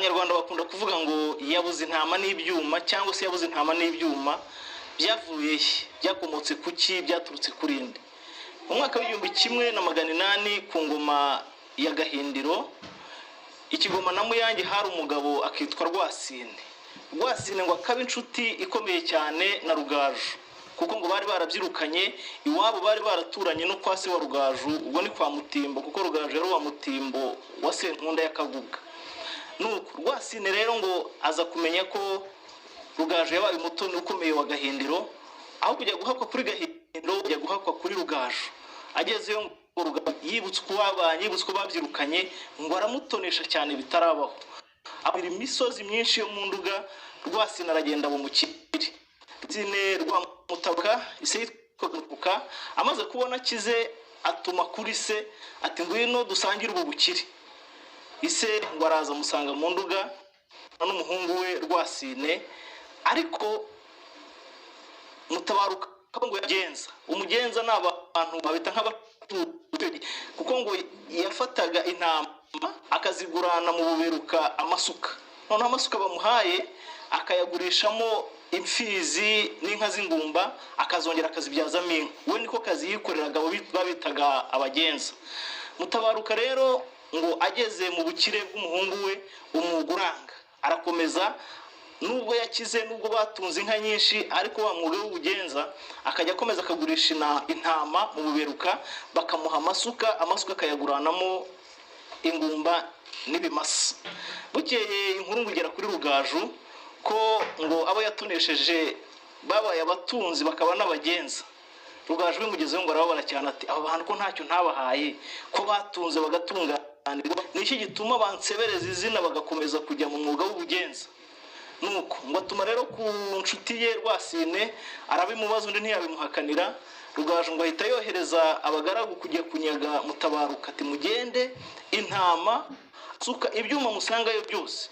abanyarwanda bakunda kuvuga ngo yabuze intama n'ibyuma cyangwa se yabuze intama n'ibyuma byavuye byakomotse kuki byaturutse kuri nde. Mu mwaka w'1800 ku ngoma ya Gahindiro ikigoma na Muyange hari umugabo akitwa Rwasine ngo akaba inshuti ikomeye cyane na Rugaju kuko ngo bari barabyirukanye iwabo, bari baraturanye no kwa se wa Rugaju, ubwo ni kwa Mutimbo kuko Rugaju yari wa Mutimbo wa Senkunda ya Kaguga. Nuko Rwasine rero ngo aza kumenya ko Rugaju yabaye umutoni ukomeye wa Gahindiro, aho kujya guhakwa kuri Gahindiro kujya guhakwa kuri Rugaju. Agezeyo ngo Rugaju yibutse ko babyirukanye ngo aramutonesha cyane bitarabaho. Abiri imisozi myinshi yo mu Nduga, Rwasine aragenda mu mukiri zine rwa Mutabuka ise yitwa amaze kubona kize atuma kuri se ati ngwino dusangire ubu bukiri. Ise ngo araza musanga mu Nduga n'umuhungu we Rwasine, ariko Mutabaruka ngo yagenza umugenza n'abantu babita nk'abaturi kuko ngo yafataga intama akazigurana mu buberuka amasuka, none amasuka bamuhaye akayagurishamo imfizi n'inka z'ingumba akazongera akazibyazamo inka. We niko kazi yikoreraga babitaga abagenza. Mutabaruka rero ngo ageze mu bukire bw'umuhungu we umuguranga arakomeza, nubwo yakize nubwo batunze inka nyinshi, ariko wa mwuga w'ubugenza akajya akomeza akagurisha intama mu buberuka, bakamuha amasuka akayaguranamo ingumba n'ibimasa. Bukeye inkuru ngugera kuri Rugaju ko ngo abo yatonesheje babaye abatunzi bakaba n'abagenza. Rugaju bimugezeho ngo arababara cyane ati abo bantu ko ntacyo ntabahaye, ko batunze bagatunganirwa, niki gituma bansebereza izina bagakomeza kujya mu mwuga w'ubugenza. Nuko ngo atuma rero ku nshuti ye Rwasine arabimubaza, undi ntiyabimuhakanira. Rugaju ngo ahita yohereza abagaragu kujya kunyaga Mutabaruka ati mugende intama suka ibyuma musangayo byose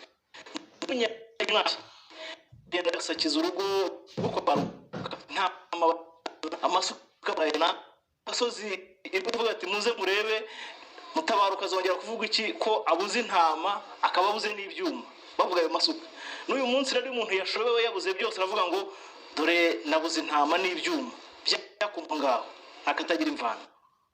genda gasakiza urugo rwo Baruka ntama amasuka bayana asozi ivuga ati muze murebe Mutabaruka azongera kuvuga iki ko abuze intama akaba abuze n'ibyuma bavuga ayo masuka. N'uyu munsi rero umuntu yashobewe yabuze byose aravuga ngo dore nabuze intama n'ibyuma byakumva ngaho akatagira imvano.